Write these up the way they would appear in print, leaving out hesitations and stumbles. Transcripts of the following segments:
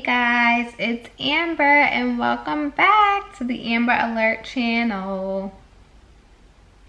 guys, it's Amber and welcome back to the Amber Alert channel.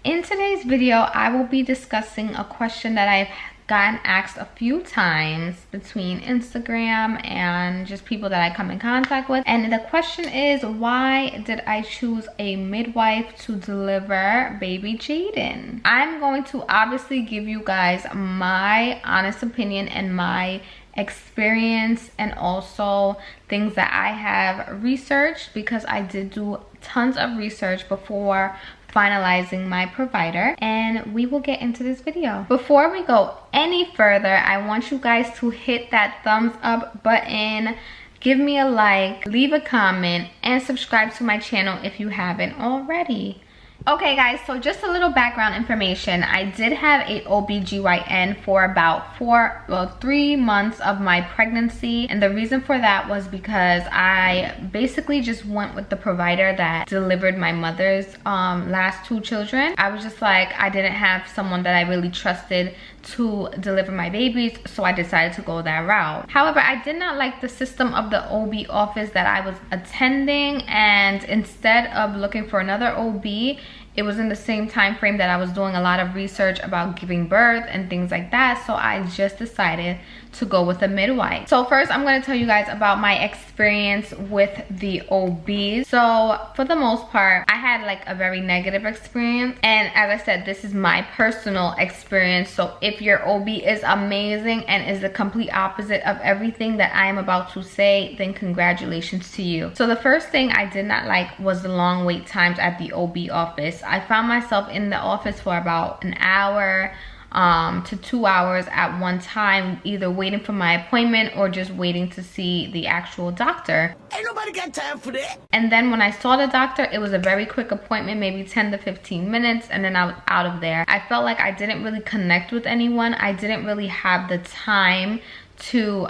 In today's video, I will be discussing a question that I've gotten asked a few times between Instagram and just people that I come in contact with. And the question is, why did I choose a midwife to deliver baby Jaden? I'm going to obviously give you guys my honest opinion and my experience and also things that I have researched, because I did do tons of research before finalizing my provider, and we will get into this video. Before we go any further, I want you guys to hit that thumbs up button, give me a like, leave a comment, and subscribe to my channel if you haven't already. Okay guys, so just a little background information. I did have a OBGYN for about 3 months of my pregnancy, and the reason for that was because I basically just went with the provider that delivered my mother's last 2 children. I was just like, I didn't have someone that I really trusted to deliver my babies, so I decided to go that route. However, I did not like the system of the OB office that I was attending, and instead of looking for another OB, it was in the same time frame that I was doing a lot of research about giving birth and things like that, so I just decided to go with a midwife. So first, I'm going to tell you guys about my experience with the OBs. So for the most part, I had like a very negative experience, and as I said, this is my personal experience. So if your OB is amazing and is the complete opposite of everything that I am about to say, then congratulations to you. So the first thing I did not like was the long wait times at the OB office. I found myself in the office for about an hour to 2 hours at one time, either waiting for my appointment or just waiting to see the actual doctor. Ain't nobody got time for that. And then when I saw the doctor, it was a very quick appointment, maybe 10 to 15 minutes, and then I was out of there. I felt like I didn't really connect with anyone. I didn't really have the time to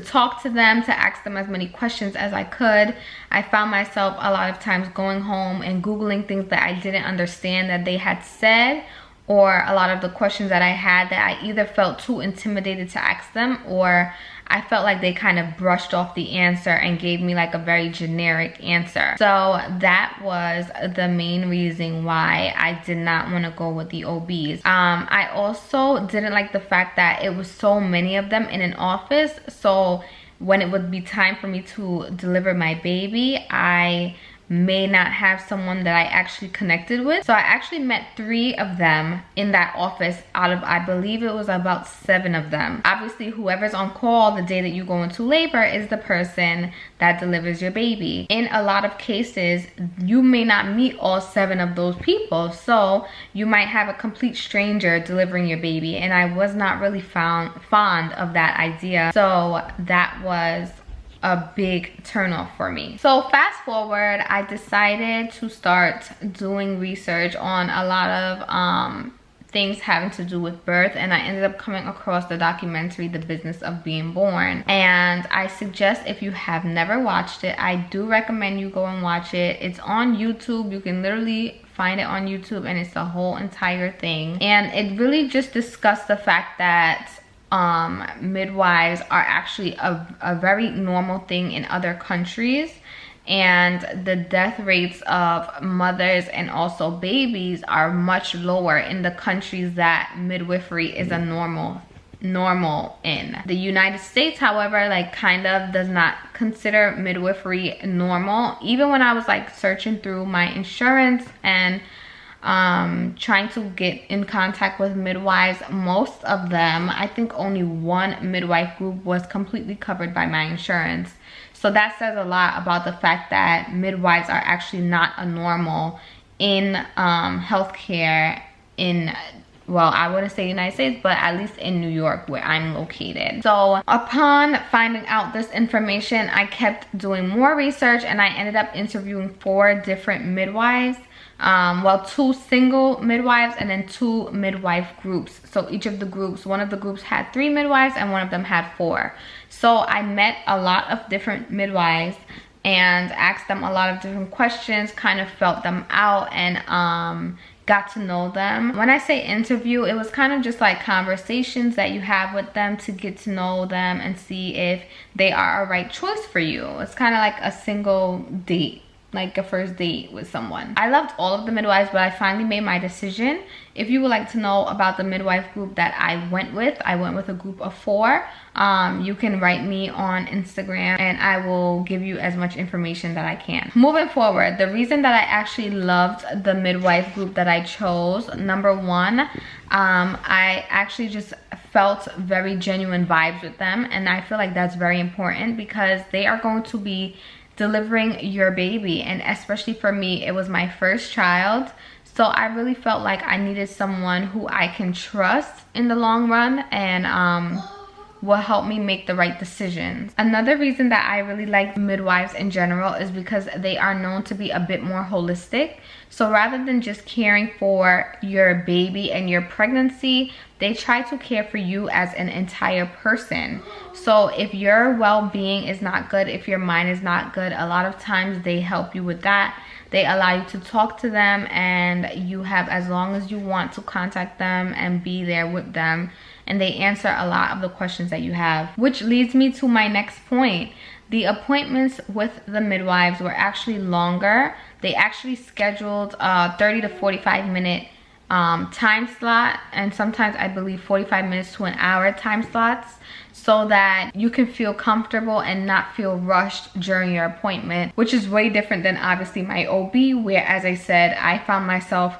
talk to them, to ask them as many questions as I could. I found myself a lot of times going home and Googling things that I didn't understand that they had said, or a lot of the questions that I had that I either felt too intimidated to ask them, or I felt like they kind of brushed off the answer and gave me like a very generic answer. So that was the main reason why I did not want to go with the OBs. I also didn't like the fact that it was so many of them in an office. So when it would be time for me to deliver my baby, I may not have someone that I actually connected with. So I actually met 3 of them in that office out of, I believe it was about 7 of them. Obviously, whoever's on call the day that you go into labor is the person that delivers your baby. In a lot of cases, you may not meet all 7 of those people, so you might have a complete stranger delivering your baby, and I was not really fond of that idea. So that was a big turnoff for me. So fast forward, I decided to start doing research on a lot of things having to do with birth, and I ended up coming across the documentary The Business of Being Born. And I suggest, if you have never watched it, I do recommend you go and watch it. It's on YouTube. You can literally find it on YouTube, and it's the whole entire thing. And it really just discussed the fact that midwives are actually a very normal thing in other countries, and the death rates of mothers and also babies are much lower in the countries that midwifery is a normal in. The United States, however, like kind of does not consider midwifery normal. Even when I was like searching through my insurance and trying to get in contact with midwives, most of them, I think only one midwife group was completely covered by my insurance. So that says a lot about the fact that midwives are actually not a normal in healthcare in, well, I wouldn't say United States, but at least in New York where I'm located. So upon finding out this information, I kept doing more research, and I ended up interviewing 4 different midwives. Well, 2 single midwives and then 2 midwife groups. So each of the groups, one of the groups had 3 midwives and one of them had 4. So I met a lot of different midwives and asked them a lot of different questions, kind of felt them out, and got to know them. When I say interview, it was kind of just like conversations that you have with them to get to know them and see if they are a right choice for you. It's kind of like a single date, like a first date with someone. I loved all of the midwives, but I finally made my decision. If you would like to know about the midwife group that I went with a group of 4. You can write me on Instagram and I will give you as much information that I can. Moving forward, the reason that I actually loved the midwife group that I chose, number 1, I actually just felt very genuine vibes with them, and I feel like that's very important because they are going to be delivering your baby, and especially for me, it was my first child. So I really felt like I needed someone who I can trust in the long run and will help me make the right decisions. Another reason that I really like midwives in general is because they are known to be a bit more holistic. So rather than just caring for your baby and your pregnancy, they try to care for you as an entire person. So if your well-being is not good, if your mind is not good, a lot of times they help you with that. They allow you to talk to them, and you have as long as you want to contact them and be there with them, and they answer a lot of the questions that you have. Which leads me to my next point. The appointments with the midwives were actually longer. They actually scheduled 30 to 45 minute time slot, and sometimes I believe 45 minutes to an hour time slots, so that you can feel comfortable and not feel rushed during your appointment, which is way different than obviously my OB, where, as I said, I found myself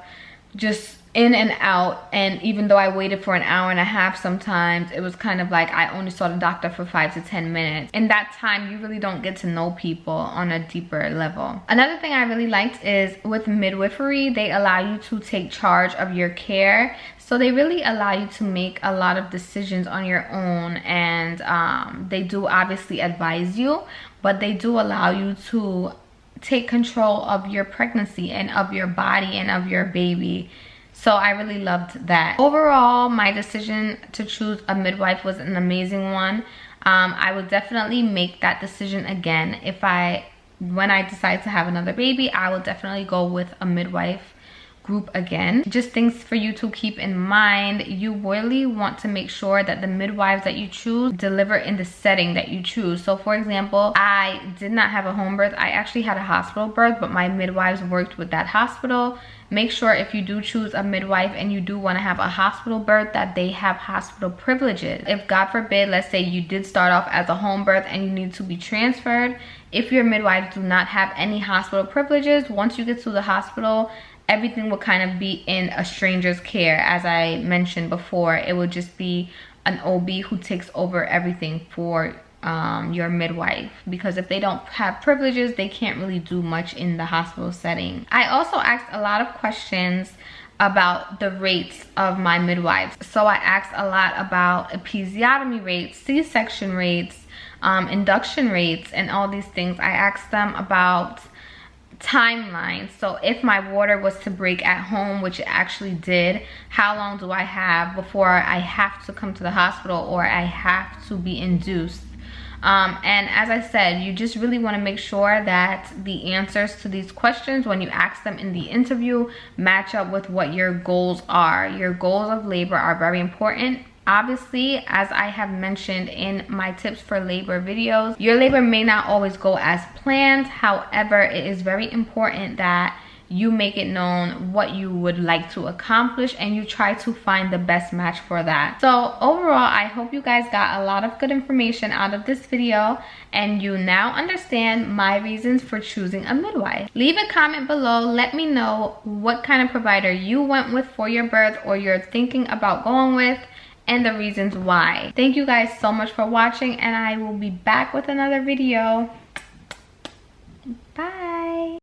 just in and out, and even though I waited for an hour and a half, sometimes it was kind of like I only saw the doctor for 5 to 10 minutes. In that time, you really don't get to know people on a deeper level. Another thing I really liked is with midwifery, they allow you to take charge of your care. So they really allow you to make a lot of decisions on your own, and they do obviously advise you, but they do allow you to take control of your pregnancy and of your body and of your baby. So I really loved that. Overall, my decision to choose a midwife was an amazing one. I would definitely make that decision again. When I decide to have another baby, I will definitely go with a midwife group again. Just things for you to keep in mind. You really want to make sure that the midwives that you choose deliver in the setting that you choose. So for example, I did not have a home birth. I actually had a hospital birth, but my midwives worked with that hospital. Make sure if you do choose a midwife and you do want to have a hospital birth, that they have hospital privileges. If God forbid, let's say you did start off as a home birth and you need to be transferred, if your midwives do not have any hospital privileges, once you get to the hospital, everything will kind of be in a stranger's care. As I mentioned before, it will just be an OB who takes over everything for your midwife, because if they don't have privileges, they can't really do much in the hospital setting. I also asked a lot of questions about the rates of my midwives. So I asked a lot about episiotomy rates, C-section rates, induction rates, and all these things. I asked them about timeline. So if my water was to break at home, which it actually did, how long do I have before I have to come to the hospital or I have to be induced? And as I said, you just really want to make sure that the answers to these questions, when you ask them in the interview, match up with what your goals are. Your goals of labor are very important. Obviously, as I have mentioned in my tips for labor videos, your labor may not always go as planned. However, it is very important that you make it known what you would like to accomplish and you try to find the best match for that. So overall, I hope you guys got a lot of good information out of this video and you now understand my reasons for choosing a midwife. Leave a comment below. Let me know what kind of provider you went with for your birth or you're thinking about going with, and the reasons why. Thank you guys so much for watching, and I will be back with another video. Bye.